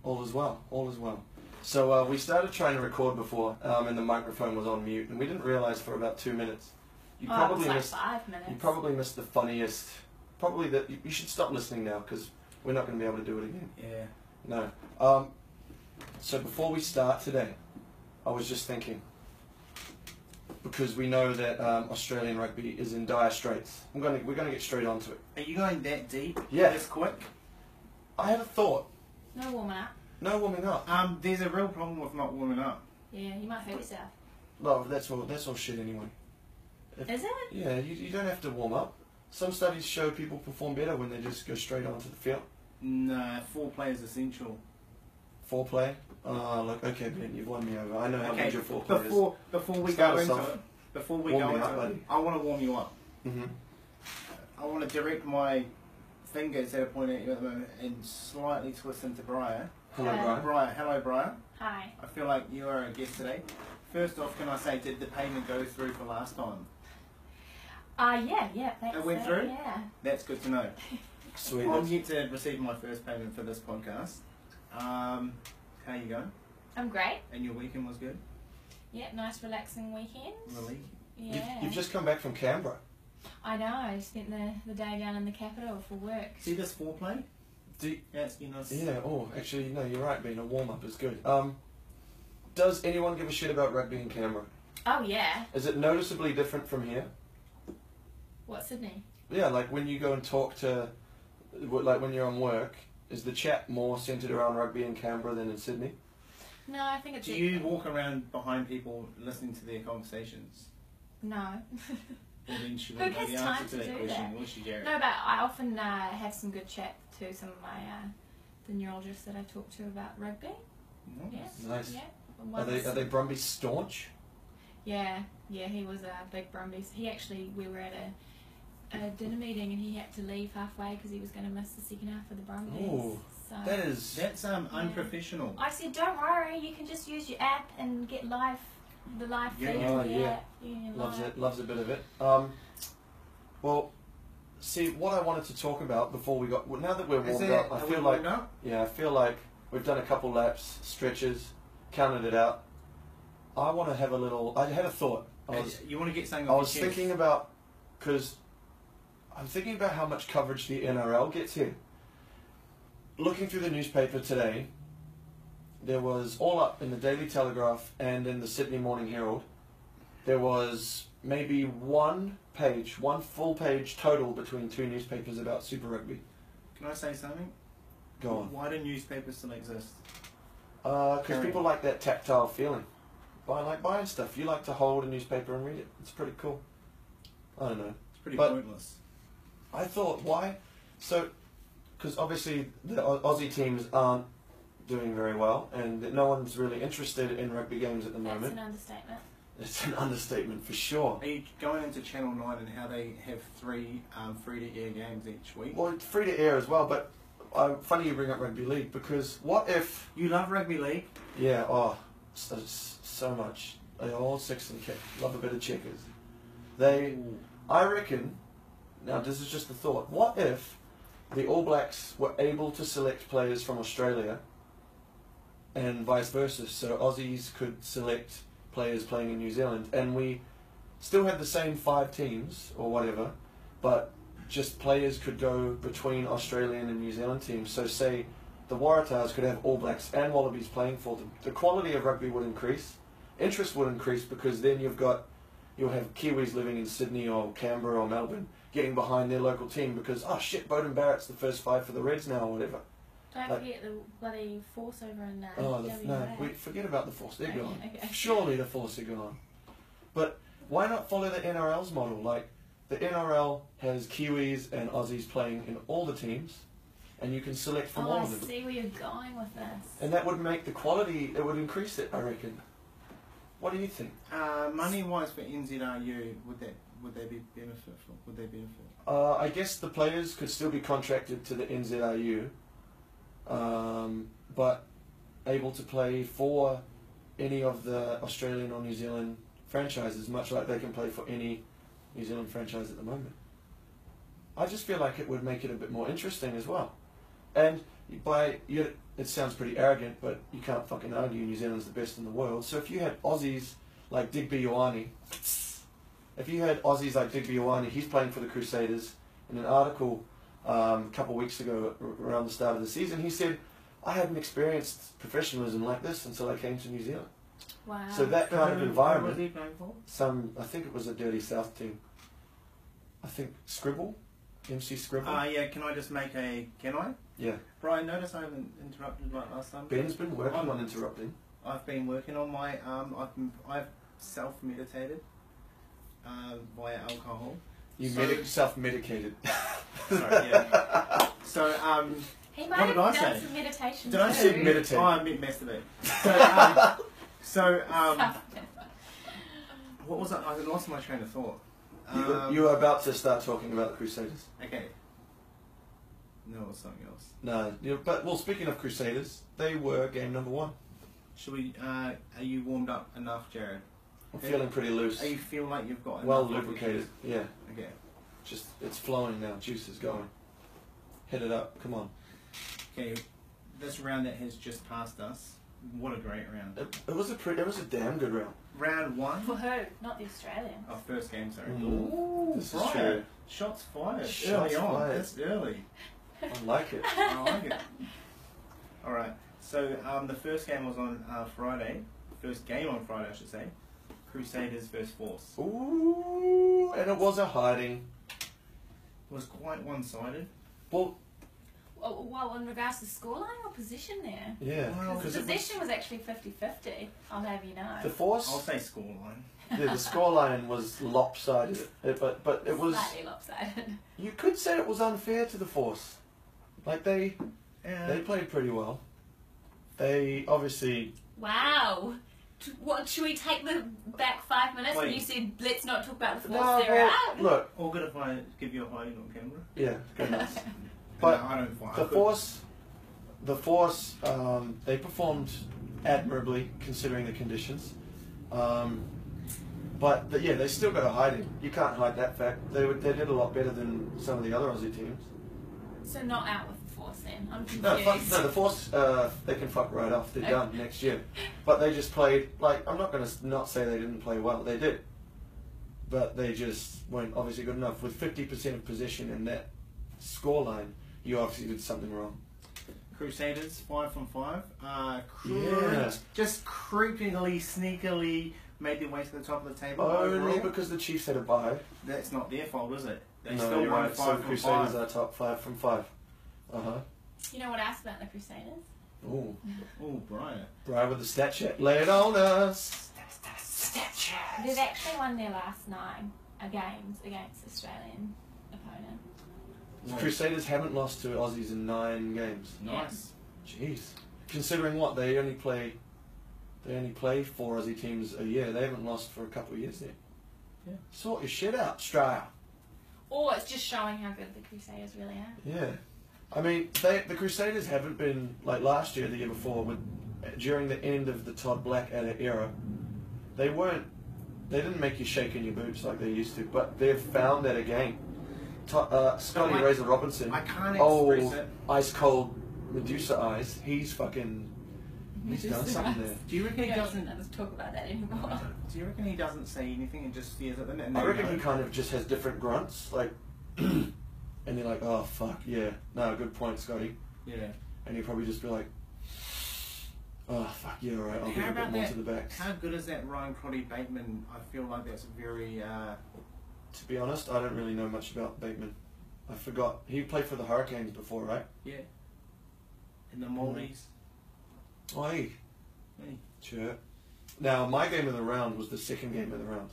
All is well. All is well. So we started trying to record before, and the microphone was on mute, and we didn't realise for about 2 minutes. You it was like 5 minutes. You probably missed the funniest. Probably that you should stop listening now because we're not going to be able to do it again. Yeah. No. So before we start today, I was just thinking, because we know that Australian rugby is in dire straits. We're going to get straight onto it. Are you going that deep? Yeah. This quick? I had a thought. No warming up. No warming up. There's a real problem with not warming up. Yeah, you might hurt yourself. No, that's all shit anyway. Is it? Yeah, you don't have to warm up. Some studies show people perform better when they just go straight onto the field. No, foreplay is essential. Foreplay? Look, okay, Ben, you've won me over. I know how good your foreplay is. Before we Start go us into off. it, before we Warm go me into up, it, buddy. I want to warm you up. Mm-hmm. I want to direct my fingers that are pointing at you at the moment and slightly twist into Briar. Hello, Hello. Brian. Hello, Briar. Hi. I feel like you are a guest today. First off, can I say, did the payment go through for last time? Yeah, thanks. It went through? Yeah. That's good to know. Sweet. I'm yet to receive my first payment for this podcast. How you going? I'm great. And your weekend was good? Yeah, nice relaxing weekend. Really? Yeah. You've just come back from Canberra. I know, I spent the day down in the capital for work. See this foreplay? Yeah, actually, no, you're right, being a warm-up is good. Does anyone give a shit about rugby in Canberra? Oh, yeah. Is it noticeably different from here? What, Sydney? Yeah, like when you go and talk to, like when you're on work, is the chat more centred around rugby in Canberra than in Sydney? No, I think it's... Do you walk around behind people listening to their conversations? No. Well, then she Who wouldn't know has the time answer to to that do question, that? will she, Jared? No, but I often have some good chat to some of my the neurologists that I talk to about rugby. Nice. Yeah. Nice. Yeah. Are they Brumbies staunch? Yeah, he was a big Brumbies. We were at a dinner meeting and he had to leave halfway because he was going to miss the second half of the Brumbies. Ooh, so That's unprofessional. I said, don't worry, you can just use your app and get the live feed. Oh, of the yeah. app. Loves a bit of it. Well, see, what I wanted to talk about before we got... Well, now that we're warmed up, I feel like we've done a couple laps, stretches, counted it out. I want to have a little... I had a thought. You want to get something I off was your chest? thinking about... Because I'm thinking about how much coverage the NRL gets here. Looking through the newspaper today, there was all up in the Daily Telegraph and in the Sydney Morning Herald, there was maybe one full page total between two newspapers about Super Rugby. Can I say something? Go on. Why do newspapers still exist? Because people like that tactile feeling. I like buying stuff. You like to hold a newspaper and read it. It's pretty cool. I don't know. It's pretty pointless. I thought, why? So, because obviously the Aussie teams aren't doing very well, and no one's really interested in rugby games at the moment. That's an understatement. It's an understatement for sure. Are you going into Channel 9 and how they have 3 free-to-air games each week? Well, it's free to air as well, but funny you bring up rugby league, because what if... You love rugby league? Yeah, so much. They're all 6 and kick. Love a bit of checkers. I reckon, now this is just a thought, what if the All Blacks were able to select players from Australia and vice versa, so Aussies could select players playing in New Zealand, and we still had the same 5 teams or whatever, but just players could go between Australian and New Zealand teams. So say the Waratahs could have All Blacks and Wallabies playing for them. The quality of rugby would increase, interest would increase, because then you'll have Kiwis living in Sydney or Canberra or Melbourne getting behind their local team because, oh shit, Bowden Barrett's the first 5 for the Reds now or whatever. Don't forget the bloody Force over in we forget about the Force. They're gone. Okay. Surely the Force are gone. But why not follow the NRL's model? Like, the NRL has Kiwis and Aussies playing in all the teams, and you can select from all of them. I see where you're going with this. And that would make the quality, it would increase it, I reckon. What do you think? Money-wise for NZRU, would they benefit? I guess the players could still be contracted to the NZRU, but able to play for any of the Australian or New Zealand franchises, much like they can play for any New Zealand franchise at the moment. I just feel like it would make it a bit more interesting as well. And it sounds pretty arrogant, but you can't fucking argue New Zealand's the best in the world. So if you had Aussies like Digby Ioane, he's playing for the Crusaders. In an article a couple of weeks ago, around the start of the season, he said, I hadn't experienced professionalism like this until I came to New Zealand. Wow. So that kind of environment, What was he playing for? I think it was a Dirty South team. I think Scribble, MC Scribble. Yeah, can I just make can I? Yeah. Brian, notice I haven't interrupted like last time. Ben's been working on interrupting. I've been working on my, I've self-meditated via alcohol. You So- self-medicated. Sorry, yeah. So, He might What have did I done say? some meditation did I too. say meditate? Oh, I meant masturbate. So, what was that? I lost my train of thought. You were about to start talking about the Crusaders. Okay. No, it was something else. No, well, speaking of Crusaders, they were game number 1. Should we? Are you warmed up enough, Jared? I'm feeling pretty loose. Are you feel like you've got Well enough lubricated. Yeah. Okay. Just it's flowing now. Juice is going. Hit it up. Come on. Okay. This round that has just passed us. What a great round. It was a damn good round. Round 1. For who? Not the Australians. Our first game, sorry. Ooh, this is Brian, true. Shots fired. Shots early on. fired. That's early. I like it. I like it. All right. So the first game was on Friday. First game on Friday, I should say. Crusaders versus Force. Ooh, and it was a hiding. It was quite one-sided. Well, Well, in regards to scoreline or position there? yeah, Well, because The it position was actually 50-50, I'll have you know. the Force. I'll say scoreline. Yeah, the scoreline was lopsided, but it was. Slightly lopsided. You could say it was unfair to the Force. Like they Yeah. played pretty well. They obviously. Wow. What, should we take the back 5 minutes when Wait. you said let's not talk about the Force No, they're well, out? look, All good if I give you a hiding on camera. yeah, go nuts. But no, I don't find the Force, they performed admirably considering the conditions. But yeah, they still got a hiding. You can't hide that fact. They did a lot better than some of the other Aussie teams. So not out with the Force then. I'm confused. No, the Force, they can fuck right off. They're done next year. But they just played, like, I'm not going to not say they didn't play well. They did. But they just weren't obviously good enough. With 50% of possession in that scoreline, you obviously did something wrong. Crusaders 5 from 5. Yeah. Just creepily, sneakily made their way to the top of the table. Only overall. because the Chiefs had a bye. That's not their fault, is it? They No, still you're won right. 5 So from Crusaders 5. are top 5 from 5. Uh-huh. You know what else about the Crusaders? Ooh. Oh, Brian. Brian with the stat check. Lay it on us. They've actually won their last 9 games against Australian opponents. The Crusaders haven't lost to Aussies in 9 games. Nice. Jeez. Considering what, they only play 4 Aussie teams a year. They haven't lost for a couple of years there. Yeah. Sort your shit out, Australia. Or it's just showing how good the Crusaders really are. Yeah. I mean, the Crusaders haven't been, like last year, the year before, during the end of the Todd Blackadder era, they didn't make you shake in your boots like they used to, but they've found that again. Scotty No, Razor Robinson, I can't express it. ice cold Medusa eyes, he's done something there. Do you reckon he We don't doesn't? even let us talk about that anymore. Do you reckon he doesn't say anything and just stares at them? And I they reckon know? he kind of just has different grunts, like, and they're like, oh fuck, yeah, no, good point, Scotty. Yeah. And he'll probably just be like, oh fuck, yeah, alright, I'll How get a bit about more that? to the back. How good is that Ryan Crotty Bateman? I feel like that's a very. To be honest, I don't really know much about Bateman. I forgot. He played for the Hurricanes before, right? Yeah. In the Maldives. Oh, hey. Hey. Sure. Now, my game of the round was the second game of the round.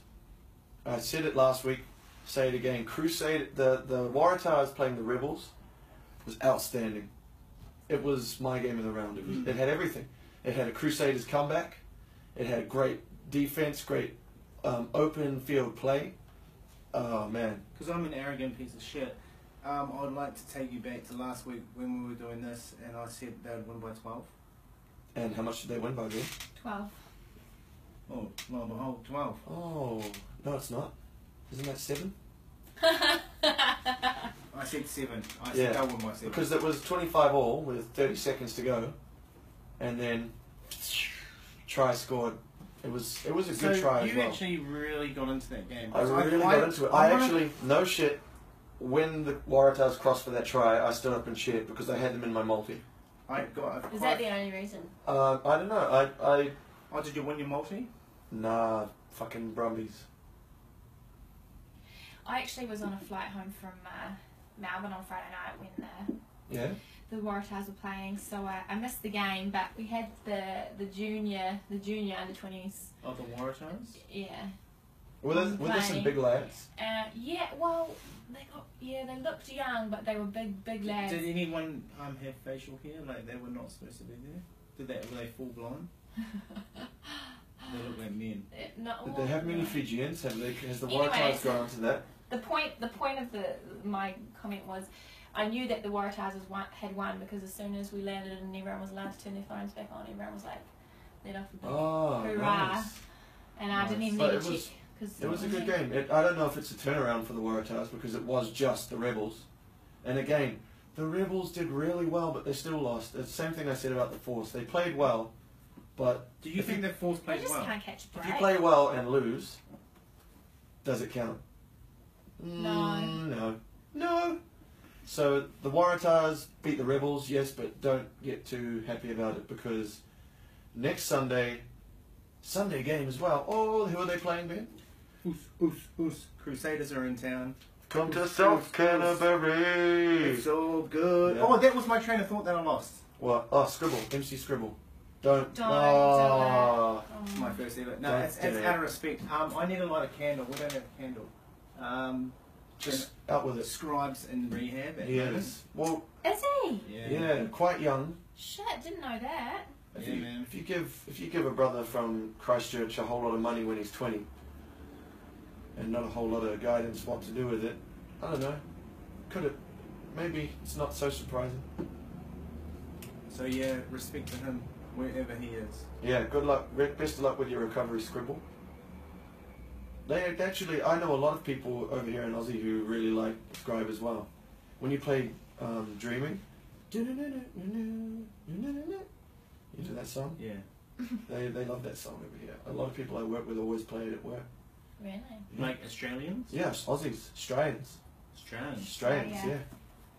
I said it last week, say it again. The Waratahs playing the Rebels was outstanding. It was my game of the round. It had everything. It had a Crusaders comeback. It had great defense, great open field play. Oh, man. Because I'm an arrogant piece of shit. I would like to take you back to last week when we were doing this, and I said they would win by 12. And how much did they win by then? 12. Oh, lo and behold, 12. Oh, no, it's not. Isn't that 7? I said 7. I said Yeah. they'll win by 7. Because it was 25 all with 30 seconds to go. and then try scored. It was a good So try as you well. actually really got into that game. I really got into it. I actually, no shit, when the Waratahs crossed for that try, I stood up and cheered because I had them in my multi. Is that the only reason? I don't know. I Oh, did you win your multi? Nah, fucking Brumbies. I actually was on a flight home from Melbourne on Friday night when Yeah? the Waratahs were playing, so I missed the game. But we had the junior under 20s. Oh, the Waratahs? Yeah. Were there some big lads? Yeah. Well, they looked young, but they were big lads. Did anyone have facial hair like they were not supposed to be there? Were they full blonde? They look like men. Did they have many Fijians? Has the Anyway, Waratahs gone on to that? The point of my comment was, I knew that the Waratahs had won because as soon as we landed and everyone was allowed to turn their phones back on, everyone was like, let off a big hoorah. Nice. And I didn't even But need it to was- check. Cause It was a good game. I don't know if it's a turnaround for the Waratahs because it was just the Rebels. And again, the Rebels did really well, but they still lost. It's the same thing I said about the Force. They played well, but Do you think the Force I played just well? can't catch a if break. you play well and lose, does it count? No. No. So the Waratahs beat the Rebels, yes, but don't get too happy about it because next Sunday game as well. Oh, who are they playing, Ben? Oos. Crusaders are in town. Come to South Canterbury. It's all good. Yeah. Oh, that was my train of thought that I lost. What? Oh, Scribble. MC Scribble. Don't. Don't Oh. do it. My first ever. No, Don't it's do it. out of respect. I need to light a candle. We don't have a candle. Just out with it. Scribes in rehab. At He the moment. is. Well, Is he? yeah, quite young. Shit, didn't know that. If Yeah, you, man. if you give a brother from Christchurch a whole lot of money when he's 20, and not a whole lot of guidance what to do with it, I don't know. Could it? Maybe it's not so surprising. So yeah, respect to him wherever he is. Yeah, good luck. Best of luck with your recovery, Scribble. They actually, I know a lot of people over here in Aussie who really like Scribe as well. When you play Dreaming, you know that song? Yeah. They love that song over here. A lot of people I work with always play it at work. Really? Like Australians? Yes, Aussies, Australians, Australians. Oh, yeah. yeah.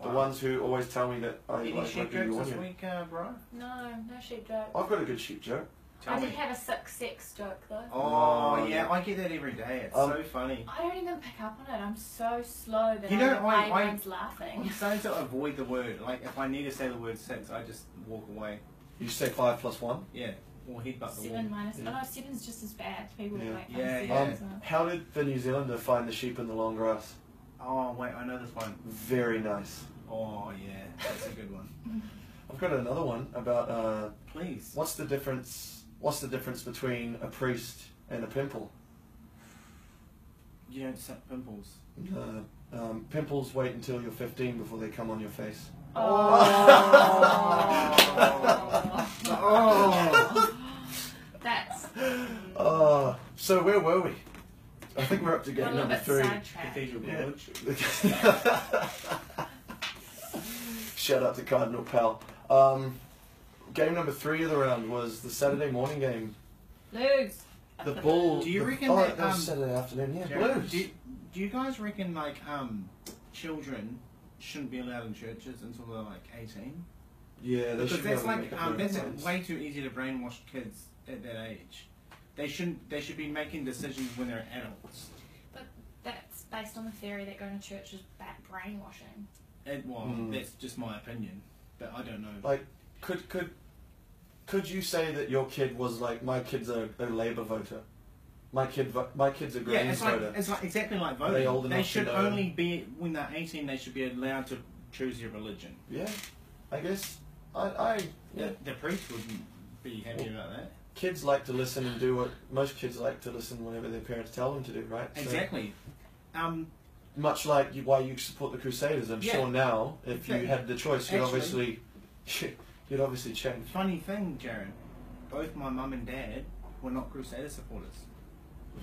The Wow. ones who always tell me that I Any like sheep rugby jokes this union. week, bro? No sheep joke. I've got a good sheep joke. I did have a sex joke though. Oh, Oh, yeah, I get that every day. It's Um, so funny. I don't even pick up on it. I'm so slow that You know, I don't know why I- everyone's laughing. I'm starting to avoid the word. Like, if I need to say the word six, I just walk away. You say 5 plus 1? Yeah. Or headbutt the wall. 7 minus. Yeah. Oh no, 7's just as bad. People Yeah. make fun Yeah, of yeah. 7 as well. How did the New Zealander find the sheep in the long grass? Oh, wait, I know this one. Very nice. Oh, yeah, that's a good one. I've got another one about Please. what's the difference between a priest and a pimple? You don't suck pimples. Pimples wait until you're 15 before they come on your face. Oh. Oh. That's So where were we? I think we're up to a game little number bit 3. sidetracked. Cathedral Yeah. Gorge. Shout out to Cardinal Pal. Game number 3 of the round was the Saturday morning game. Lose. The Bull. Do you the- reckon oh, that, was Saturday afternoon? Yeah, Jared, Blues. do you guys reckon, like, children shouldn't be allowed in churches until they're, like, 18? Yeah, they Because should be that's able to make up their that's own minds. way too easy to brainwash kids at that age. They should be making decisions when they're adults. But that's based on the theory that going to church is bad brainwashing. That's just my opinion, but I don't know. Like, could you say that your kid was like, my kid's a Labour voter? My kid's a Greens voter. It's like exactly like Are they old voting. enough They to should know? only be when they're 18. They should be allowed to choose their religion. Yeah, I guess. Yeah. The priest wouldn't be happy about that. Kids like to listen and do what most kids like to listen whenever their parents tell them to do, right? So, Exactly. much like why you support the Crusaders, I'm Yeah. sure now, if you Okay. had the choice, you'd Actually- you'd obviously change. Funny thing, Jared. Both my mum and dad were not Crusader supporters.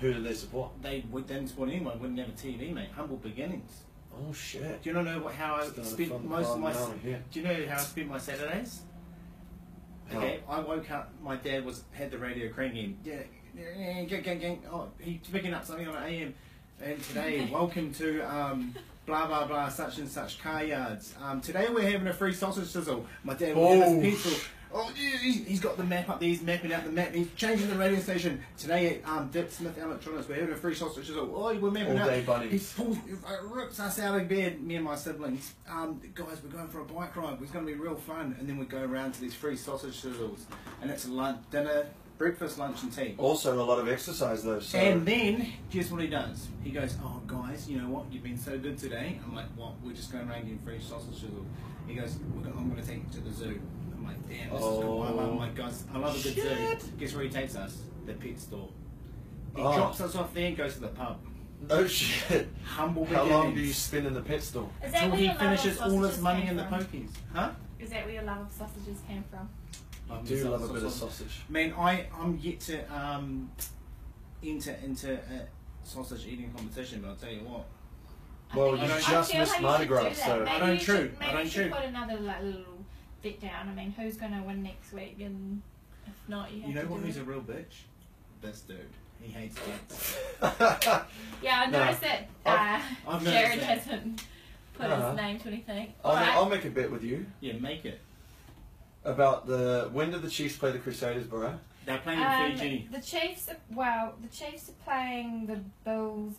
Who did they support? They didn't support anyone. Wouldn't have a TV, mate. Humble beginnings. Oh shit! Do you not know how I Started spent from most of my? down here. Do you know how I spent my Saturdays? Okay, I woke up. My dad had the radio cranking. Gang. Oh, he's picking up something on an AM. And today, welcome to blah blah blah such and such car yards. Today we're having a free sausage sizzle. My dad will have his pencil. Oh, he's got the map up there. He's mapping out the map. He's changing the radio station. Today at Dick Smith Electronics, we're having a free sausage sizzle. Oh, we're mapping all out. day bunny. He pulls, rips us out of bed, me and my siblings. Guys, we're going for a bike ride. It's going to be real fun. And then we go around to these free sausage sizzles. And it's lunch, dinner, breakfast, lunch and tea. Also a lot of exercise though. So. And then, guess what he does? He goes, oh guys, you know what? You've been so good today. I'm like, what? We're just going around getting free sausage sizzle. He goes, I'm going to take you to the zoo. I'm like, damn, this is good. I'm like, guys, I love a good zoo. Guess where he takes us? The pet store. He drops us off there and goes to the pub. No shit. Humble How beginnings. long do you spend in the pet store? Until he finishes all his money in the pokies. Huh? Is that where your love of sausages came from? I do love a bit of sausage. Man, I'm yet to enter into a sausage eating competition, but I'll tell you what. Well, you just missed Mardi Gras, so... I don't chew. Maybe you should put another little bet down. I mean, who's going to win next week? And if not, you know who's a real bitch? This dude. He hates kids. Yeah, I noticed that I've Jared noticed that. hasn't put his name to anything. I'll make a bet with you. Yeah, make it. About when did the Chiefs play the Crusaders, bro? They're playing in Fiji. The Chiefs are playing the Bulls.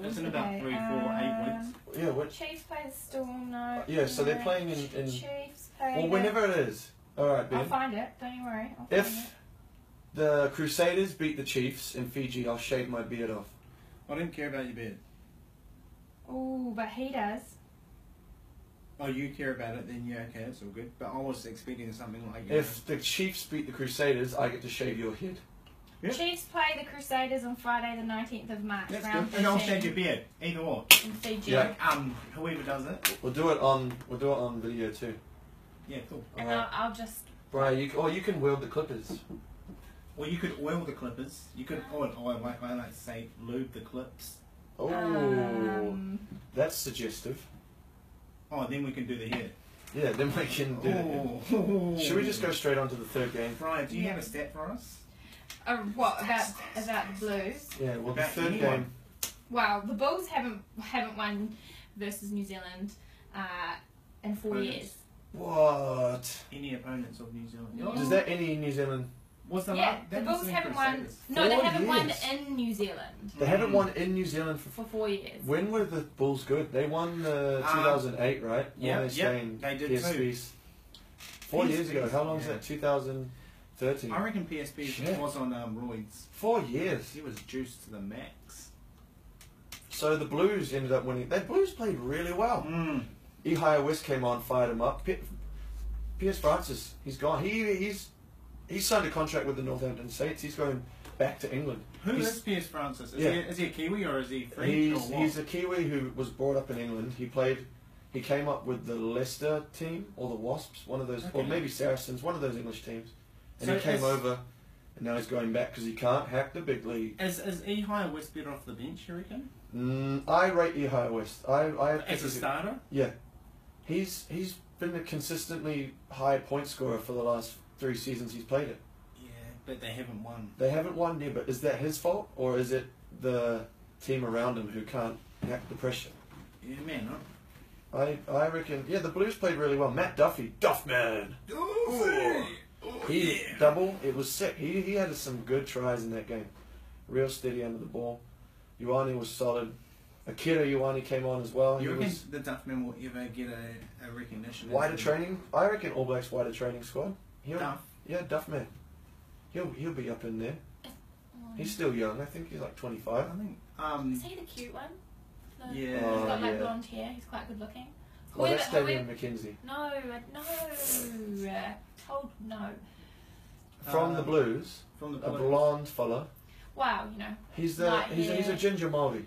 That's in about 3, 4, 8 weeks. Yeah, what? Chiefs play the Storm, no. Yeah, so they're playing in Chiefs play. Well, whenever it is. Alright, Ben. I'll find it, don't you worry. If the Crusaders beat the Chiefs in Fiji, I'll shave my beard off. I didn't care about your beard. Oh, but he does. Oh, you care about it, then yeah, okay, that's all good. But I was expecting something like... If the Chiefs beat the Crusaders, I get to shave your head. Yeah. Chiefs play the Crusaders on Friday the 19th of March. That's round good. And I'll 13 shave your beard. Either or. in Fiji. Yeah. Whoever does it. We'll do it on video too. Yeah, cool. And I'll just... Brian, you can wield the clippers. Or you could oil the clippers. You could I like to say lube the clips. Oh, that's suggestive. Oh, then we can do the hair. Yeah, then we can do it. Should we just go straight on to the third game? Brian, do you have a stat for us? What about the Blues? Yeah, well, the About third anyone. game. Well, the Bulls haven't won versus New Zealand in 4 years. What? Any opponents of New Zealand? Yeah. Is that any New Zealand? The Bulls haven't won. No, 4 they haven't won years. in New Zealand They haven't won in New Zealand for 4 years. When were the Bulls good? They won 2008, right? Yeah, they did PSPs. 4 years ago. How long is that? 2013. I reckon PSP was on roids. 4 years. He was juiced to the max. So the Blues ended up winning. That Blues played really well. Ihaya West came on, fired him up. Piers Francis, he's gone. He's signed a contract with the Northampton Saints. He's going back to England. Who is Piers Francis? Is he a Kiwi or is he French? He's a Kiwi who was brought up in England. He came up with the Leicester team or the Wasps, one of those, or maybe Saracens, one of those English teams. And he came over, and now he's going back because he can't hack the big league. Is Ihaya West better off the bench, you reckon? I rate Ihaya West. As a starter? Yeah. He's been a consistently high point scorer for the last 3 seasons he's played it. Yeah, but they haven't won. They haven't won, yeah, but is that his fault or is it the team around him who can't hack the pressure? Yeah, man. I reckon, yeah, the Blues played really well. Matt Duffy, Duffman! Double, it was sick. He had some good tries in that game. Real steady under the ball. Ioane was solid. Akira Ioane came on as well. You reckon the Duffman will ever get a recognition? Wider training? I reckon All Blacks wider training squad. Duff? Yeah, Duffman. He'll be up in there. He's still young. I think he's like 25. I think. Is he the cute one? Yeah. He's got like blonde hair. He's quite good looking. Well, that's Damian McKenzie. No. Told no. From the Blues, a blonde fella. Wow, you know. He's a ginger Māori.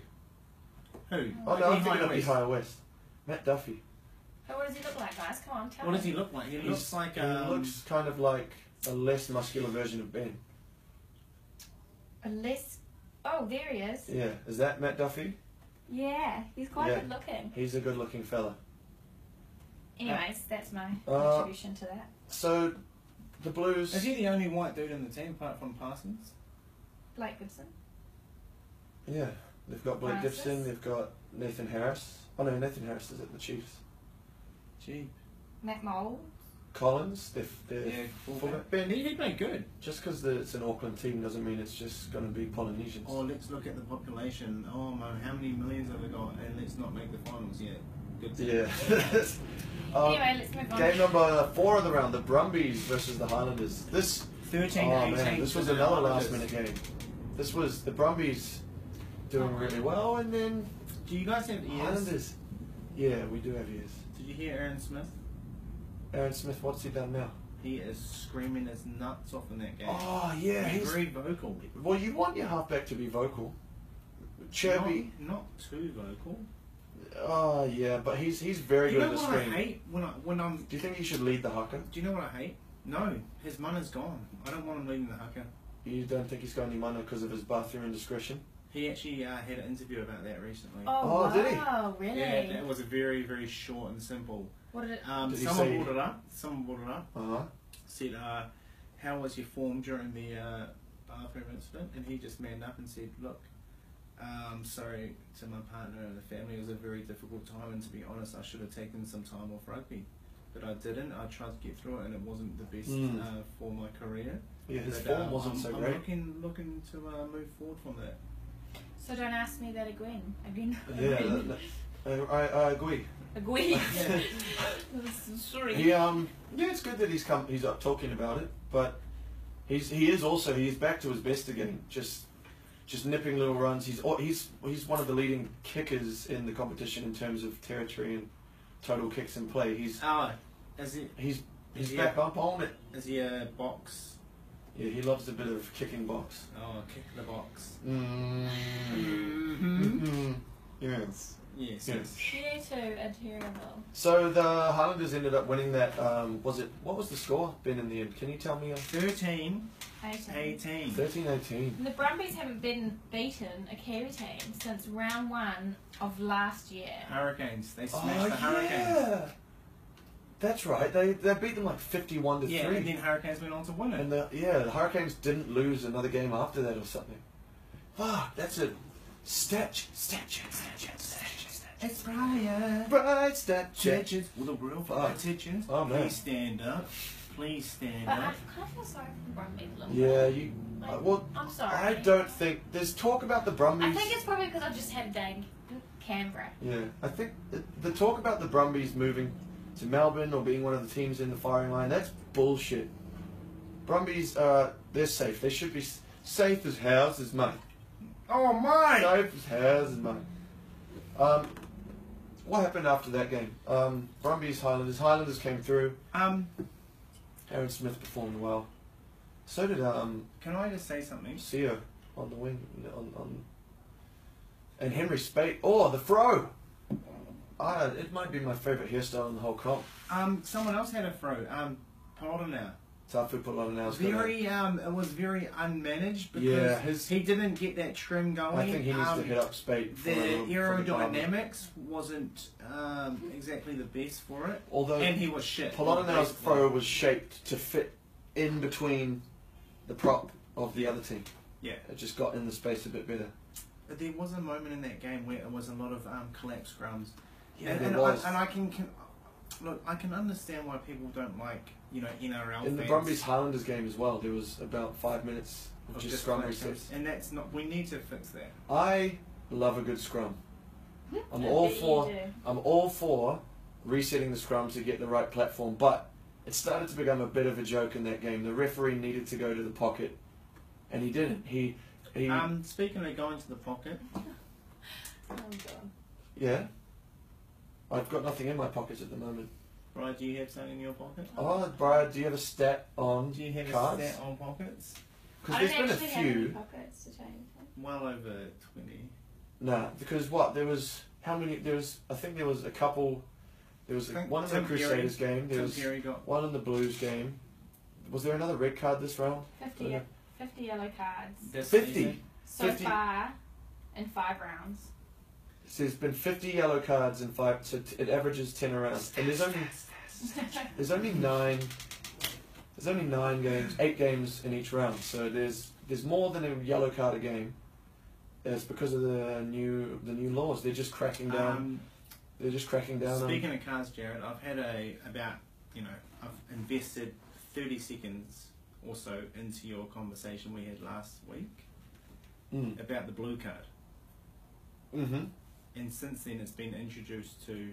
Who? Oh no, I'm thinking of Ihaya West. Matt Duffy. What does he look like, guys? Come on, tell me. What does he look like? He looks like he looks kind of like a less muscular version of Ben. Oh, there he is. Yeah, is that Matt Duffy? Yeah, he's quite good looking. He's a good looking fella. Anyways, that's my contribution to that. So, The Blues. Is he the only white dude in the team apart from Parsons? Blake Gibson. Yeah, they've got Blake Francis. Gibson. They've got Nathan Harris. Oh no, Nathan Harris is at the Chiefs. Gee. Matt Mould. Collins. They're Yeah, fullback. Ben, he played good. Just because it's an Auckland team doesn't mean it's just going to be Polynesians. Oh, let's look at the population. Oh man, how many millions have they got? And let's not make the finals yet. Good. Yeah. Anyway, let's move on. Game number 4 of the round, the Brumbies versus the Highlanders. This 13, oh 18. man, this was another last minute game. This was the Brumbies doing really well, and then Do you guys have ears? Highlanders. Yeah, we do have ears. Did you hear Aaron Smith? Aaron Smith, what's he done now? He is screaming his nuts off in that game. Oh yeah, He's he's very vocal. well. You want your halfback to be vocal, chirpy. Not too vocal. Oh yeah, but he's very You good know at the what I screen. hate when I'm. Do you think he should lead the haka? Do you know what I hate? No, his money's gone. I don't want him leading the haka. You don't think he's got any money because of his bathroom indiscretion? He actually had an interview about that recently. Oh, Oh, did he? wow, really? Yeah, that was very, very short and simple. What did it? Did he Someone say- brought it up. Someone brought it up. Uh-huh. Said, how was your form during the bathroom incident? And he just manned up and said, look, sorry to my partner and the family. It was a very difficult time, and to be honest, I should have taken some time off rugby. But I didn't. I tried to get through it, and it wasn't the best for my career. Yeah, his But, form wasn't so I'm great. looking to move forward from that. So don't ask me that again. Yeah, I agree. Again. Yeah. Sorry. He yeah, it's good that he's up talking about it, but he's back to his best again. Just nipping little runs. He's one of the leading kickers in the competition in terms of territory and total kicks in play. He's back up on it. Is he a box? Yeah, he loves a bit of kicking box. Oh, kick the box. Yes. Yes. You need to adhere though. So the Highlanders ended up winning that. What was the score, Ben, in the end? Can you tell me? 13, 18. 18. 13-18. The Brumbies haven't been beaten a Kiwi team since round 1 of last year. Hurricanes. They Oh smashed the Hurricanes. yeah, that's right. They beat them like 51-3. Yeah, and then Hurricanes went on to win it. And the Hurricanes didn't lose another game after that or something. Fuck, that's a statue. It's Brian. Bright statue. Judges with a real politicians. Oh, man. Please stand up. Please stand But I up. kind of feel sorry for the Brumbies a little Yeah, bit. you. Like, Well, I'm sorry. I don't think there's talk about the Brumbies. I think it's probably because I've just had a day in Canberra. Yeah, I think the talk about the Brumbies moving to Melbourne or being one of the teams in the firing line, that's bullshit. Brumbies, they're safe. They should be safe as houses, mate. Oh my! Safe as houses, mate. What happened after that game? Brumbies, Highlanders. Highlanders came through. Aaron Smith performed well. So did Can I just say something? Seo on the wing. And Henry Spate. Oh, the fro! It might be my favourite hairstyle in the whole comp. Someone else had a throw. Polonau. Tafu Polonau's Very, it was very unmanaged because Yeah, he didn't get that trim going. I think he needs to hit up Spate. The aerodynamics wasn't exactly the best for it, Although and he was shit. Polonau's throw was shaped to fit in between the prop of the other team. Yeah. It just got in the space a bit better. But there was a moment in that game where it was a lot of collapse scrums. Yeah, and, there and was. I can look. I can understand why people don't like NRL In the fans. Brumbies Highlanders game as well, there was about 5 minutes of just scrum collapses. resets. And that's not. We need to fix that. I love a good scrum. I'm I all bet you for. do. I'm all for resetting the scrum to get the right platform, but it started to become a bit of a joke in that game. The referee needed to go to the pocket, and he didn't. He Speaking of going to the pocket, Oh god. yeah. I've got nothing in my pockets at the moment. Brian, do you have something in your pocket? Oh, Brian, do you have a stat on Do you have cards? a stat on pockets? Because I there's don't been a actually have any few. pockets to change. Well over 20. Nah, because what? There was how many? I think there was a couple. There was I think one in the Tim Crusaders game. There Tim was Perry got. one in the Blues game. Was there another red card this round? 50 yellow cards This 50. season. so 50. far in 5 rounds. So there's been 50 yellow cards in 5, so it averages 10 a round. And there's only 9. There's only 9 games, 8 games in each round, so there's more than a yellow card a game. It's because of the new laws. They're just cracking down. They're just cracking down. Speaking of cards, Jared, I've had I've invested 30 seconds or so into your conversation we had last week about the blue card. Mm-hmm. And since then, it's been introduced to.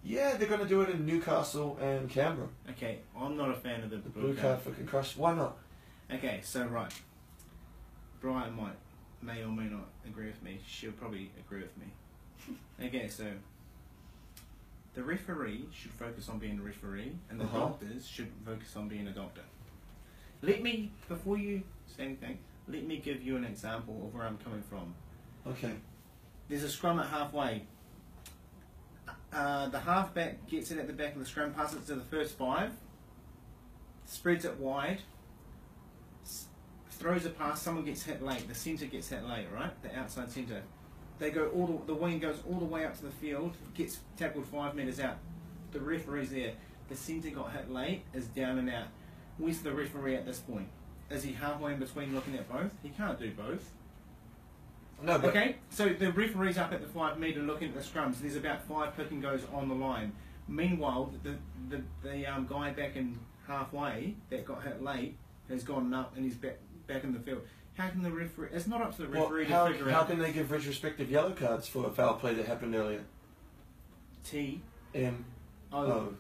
Yeah, they're going to do it in Newcastle and Canberra. Okay, I'm not a fan of the Blue card for concussion. Why not? Okay, so right. Brian may or may not agree with me. She'll probably agree with me. Okay, so the referee should focus on being a referee, and the doctors should focus on being a doctor. Let me, before you say anything, let me give you an example of where I'm coming from. Okay. There's a scrum at halfway. The halfback gets it at the back of the scrum, passes it to the first 5, spreads it wide, throws a pass, someone gets hit late, the centre gets hit late, right? The outside centre. They go the wing goes all the way up to the field, gets tackled 5 metres out. The referee's there. The centre got hit late, is down and out. Where's the referee at this point? Is he halfway in between looking at both? He can't do both. No, but okay, so the referee's up at the 5 metre looking at the scrums. There's about 5 pick and goes on the line. Meanwhile, the guy back in halfway that got hit late has gone up and he's back in the field. How can the referee? It's not up to the referee to figure out. How can they give retrospective yellow cards for a foul play that happened earlier? TMO.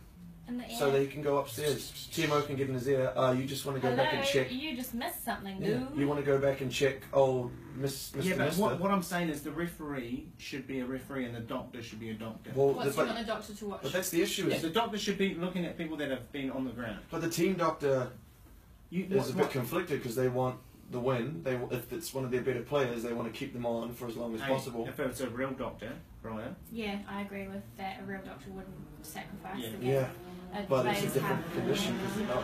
So they can go upstairs. TMO can get in his ear. You just want to go back and check. You just missed something, yeah. dude. You want to go back and check. Oh, Mr. Yeah, but what I'm saying is the referee should be a referee and the doctor should be a doctor. Well, what do you want the doctor to watch? But that's the issue. Yeah, the doctor should be looking at people that have been on the ground. But the team doctor is a bit conflicted because they want the win. If it's one of their better players, they want to keep them on for as long as possible. If it's a real doctor, Brian. Yeah, I agree with that. A real doctor wouldn't sacrifice the game. Yeah. But it's a different condition because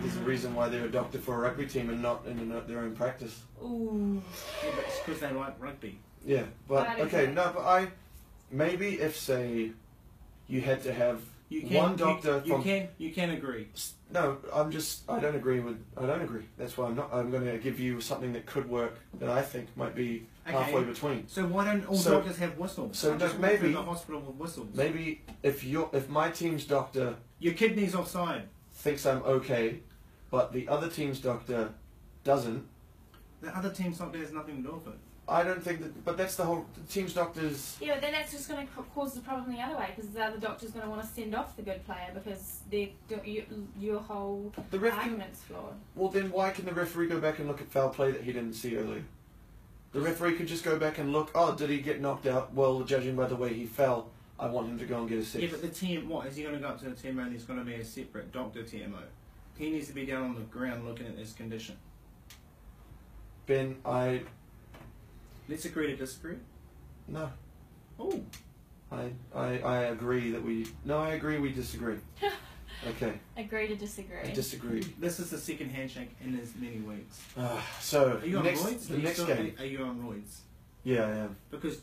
there's a reason why they're a doctor for a rugby team and not in their own practice. Ooh. Yeah, but it's because they like rugby. Yeah, but okay, no, but maybe if say you had to have one doctor you can agree. No, I don't agree. That's why I'm going to give you something that could work that I think might be halfway between. So why don't all doctors have whistles? So maybe the hospital with whistles. Maybe if my team's doctor your kidney's offside thinks I'm okay, but the other team's doctor doesn't. The other team's doctor has nothing to do with it. I don't think that, but that's the team's doctors. Yeah, but then that's just going to cause the problem the other way because the other doctor's going to want to send off the good player because your whole argument's flawed. Well, then why can the referee go back and look at foul play that he didn't see earlier? The referee could just go back and look. Oh, did he get knocked out? Well, judging by the way he fell, I want him to go and get a 6. Yeah, but the team, what is he going to go up to the TMO? And there's going to be a separate doctor TMO. He needs to be down on the ground looking at his condition. Ben, Let's agree to disagree. No. Oh. I agree that we. No, I agree we disagree. Okay. Agree to disagree. I disagree. This is the second handshake in as many weeks. So are you on roids? The next game. Are you on roids? Yeah, I am. Because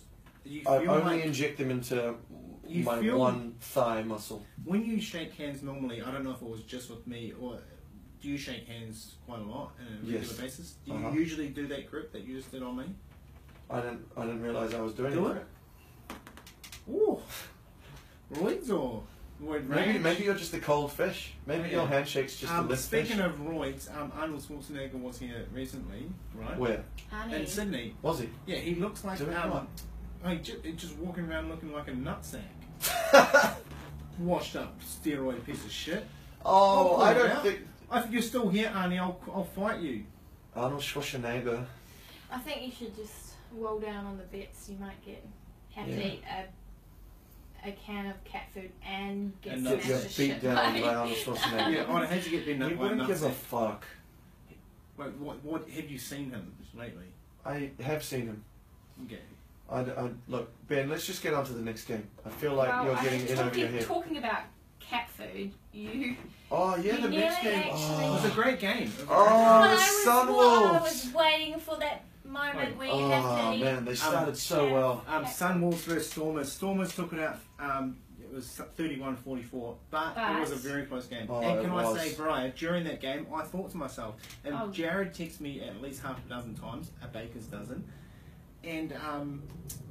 I only inject them into my one thigh muscle. When you shake hands normally, I don't know if it was just with me or. Do you shake hands quite a lot on a regular basis? Do you usually do that grip that you just did on me? I didn't realise I was doing it. Ooh. Roids or roid rage? Maybe you're just a cold fish. Maybe your handshake's just a lift fish. Speaking of roids, Arnold Schwarzenegger was here recently, right? Where? In Sydney. Was he? Yeah, he looks like just walking around looking like a nutsack. Washed up steroid piece of shit. Oh, I don't think... If you're still here, Arnie, I'll fight you. Arnold Schwarzenegger. I think you should just roll down on the bets. You might have to eat a can of cat food and get smashed to shit. Down by Arnold Schwarzenegger. Yeah, Arnie, how'd you get beaten up by a nutsack? He wouldn't give a fuck. Wait, what have you seen him lately? I have seen him. Okay. Look, Ben, let's just get on to the next game. I feel like you're getting in over your head. Talking about cat food, the next game. It was a great game. Sunwolves! I was waiting for that moment where you have to eat. Man, they started so well. Sunwolves versus Stormers. Stormers took it out It was 31-44, but it was a very close game. Oh, and can it I was. say, Brian, during that game, I thought to myself, and Oh. Jared texted me at least half a dozen times, a baker's dozen, and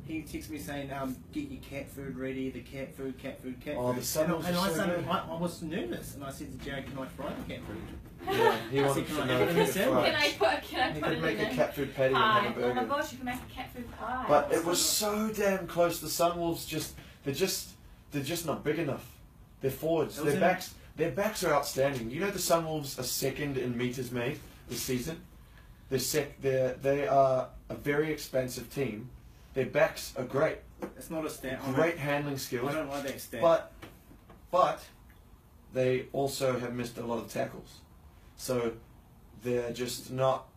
he texted me saying, get your cat food ready, the cat food. Oh, the Sunwolves and are I so started, good. I was nervous, and I said to Jared, can I fry the cat food? Yeah, he I wanted said, to can I know have if it he in could a fry Can it. I put He it could make a in? cat food patty and Pie. have a Oh my burger. gosh, you can make a cat food pie. But it was so damn close. The Sunwolves they're just not big enough. Their forwards, It was their backs are outstanding. You know the Sunwolves are second in meters made this season. They are a very expensive team. Their backs are great. It's not a stat. Great handling skills. I don't like that stat. But they also have missed a lot of tackles. So they're just not.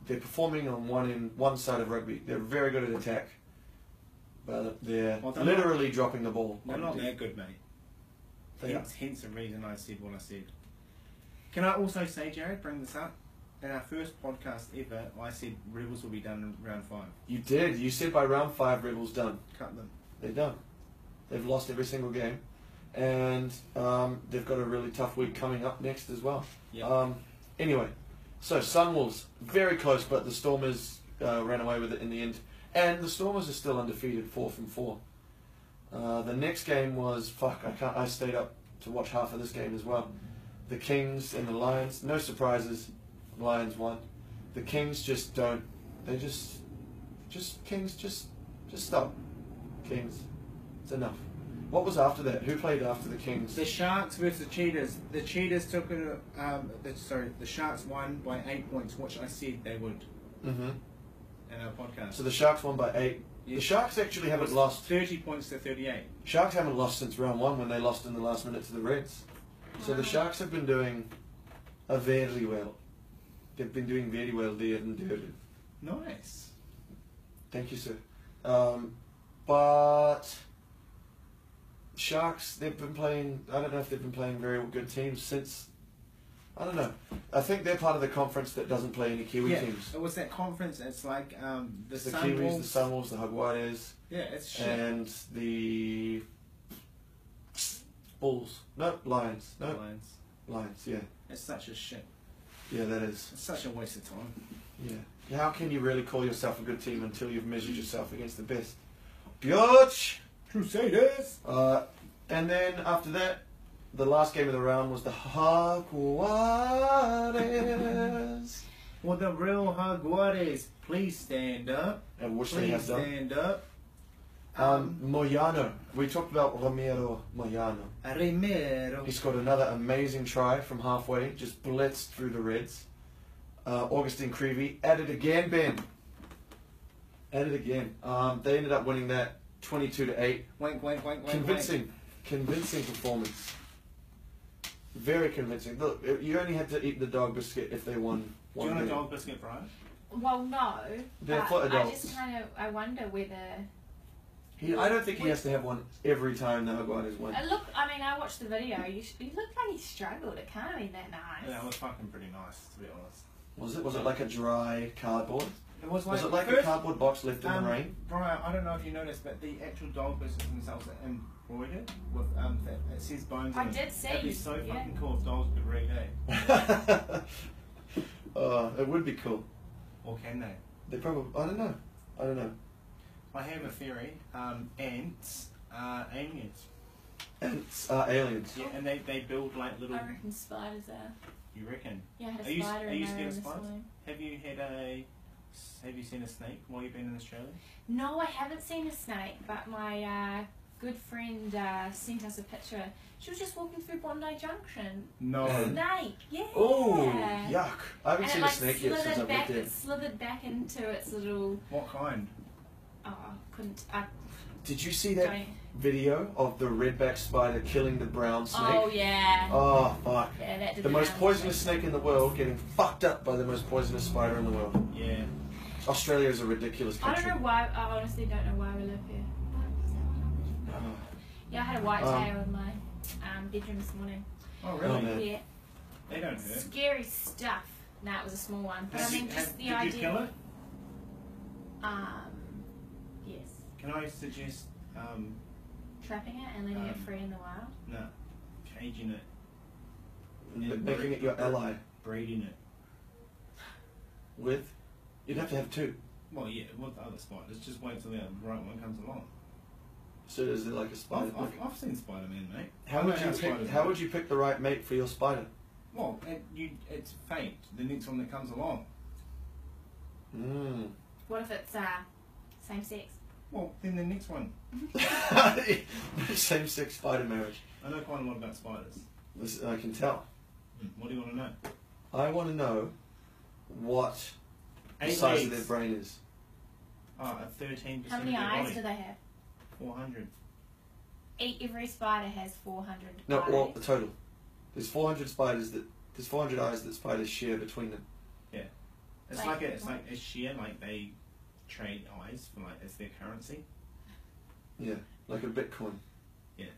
They're performing on one side of rugby. They're very good at attack, but they're literally dropping the ball. They're not that good, mate. They are. Hence the reason I said what I said. Can I also say, Jared, bring this up? In our first podcast ever, I said Rebels will be done in round 5. You did. You said by round 5, Rebels done. Cut them. They're done. They've lost every single game, and they've got a really tough week coming up next as well. Yeah. Anyway, so Sunwolves very close, but the Stormers ran away with it in the end, and the Stormers are still undefeated, 4 from 4. The next game was I stayed up to watch half of this game as well. The Kings and the Lions. No surprises. Lions won. The Kings just don't. They just Kings just stop. Kings. It's enough. What was after that? Who played after the Kings? The Sharks versus the Cheetahs. The Cheetahs took it. The Sharks won by 8 points, which I said they would Mm-hmm. in our podcast. So the Sharks won by 8. Yes. The Sharks actually It haven't was lost. 30 points to 38. Sharks haven't lost since round 1 when they lost in the last minute to the Reds. So the Wow. Sharks have been doing very well. They've been doing very well there in Durban. Nice. Thank you, sir. But Sharks, they've been playing. I don't know if they've been playing very good teams since. I don't know. I think they're part of the conference that doesn't play any Kiwi teams. It was that conference. It's like the The Sunwolves. Kiwis, the Sunwolves, the Jaguares, Yeah, it's shit. and the Bulls. No, Lions. No, Lions. Lions. Yeah, It's such a shit. yeah, that is. It's such a waste of time. Yeah. How can you really call yourself a good team until you've measured yourself against the best? Biatch! Crusaders. And then after that, the last game of the round was the Jaguares. Well, the real Jaguares, please stand up. And which they Please have done. stand up. Moyano. We talked about Romero Moyano. Romero. He scored another amazing try from halfway, just blitzed through the Reds. Augustine Creevy at it again, Ben. At it again. They ended up winning that 22-8. Wank, wank, wank, wank. Convincing performance. Very convincing. Look, you only had to eat the dog biscuit if they won Do one you want a game. dog biscuit, Brian? Well, no. They're But for I adults. just I wonder whether. I don't think he has to have one every time the Jaguares win. Look, I mean, I watched the video. You look like he struggled. It can't have been that nice. Yeah, it was fucking pretty nice, to be honest. Was it like a dry cardboard? It was Was it like a first, cardboard box left in the rain? Brian, I don't know if you noticed, but the actual dog biscuits themselves are embroidered with it says bones. I on it. did see. It'd be so Yeah. fucking cool if dogs could read, eh? It would be cool. Or can they? They probably. I don't know. I have a theory. Ants are aliens. Ants are aliens. Yeah, and they build like little. I reckon spiders are. You reckon? Yeah, I had a Are you- spider are in you my scared room of this spiders? morning. Have you seen a snake while you've been in Australia? No, I haven't seen a snake, but my good friend sent us a picture. She was just walking through Bondi Junction. No. Snake, yeah. Oh, yuck! I haven't And seen it a snake yet since I've lived there. it slithered back into its little. What kind? Oh, I couldn't. I Did you see that don't. video of the redback spider killing the brown snake? Oh yeah. Oh, fuck. Yeah, that did The most happen. poisonous snake in the world getting fucked up by the most poisonous spider in the world. Yeah. Australia is a ridiculous I country. don't know why. I honestly don't know why we live here. Oh, Yeah, I had a whitetail in my bedroom this morning. Oh really? Oh, man. Yeah. They don't hurt. Scary stuff. Nah, it was a small one. But Have I mean, you- just have- the did idea. you kill it? Yes. Can I suggest Trapping it and letting it free in the wild? No. Caging it. Making it your ally. Breeding it. With? You'd have to have two. Well, yeah, with other spiders. Just wait till the right one comes along. So is it like a spider? I've seen Spider-Man, mate. How would you pick the right mate for your spider? Well, it's fate. The next one that comes along. What if it's same sex? Well, then the next one. Same-sex spider marriage. I know quite a lot about spiders. I can tell. What do you want to know? I want to know what the size of their brain is. Oh, 13%. How many eyes do they have? 400. Every spider has 400 No, eyes. well, the total. There's 400 spiders there's 400 eyes that spiders share between them. Yeah. It's like a share, like they trade eyes for as their currency. Yeah, like a Bitcoin. Yeah.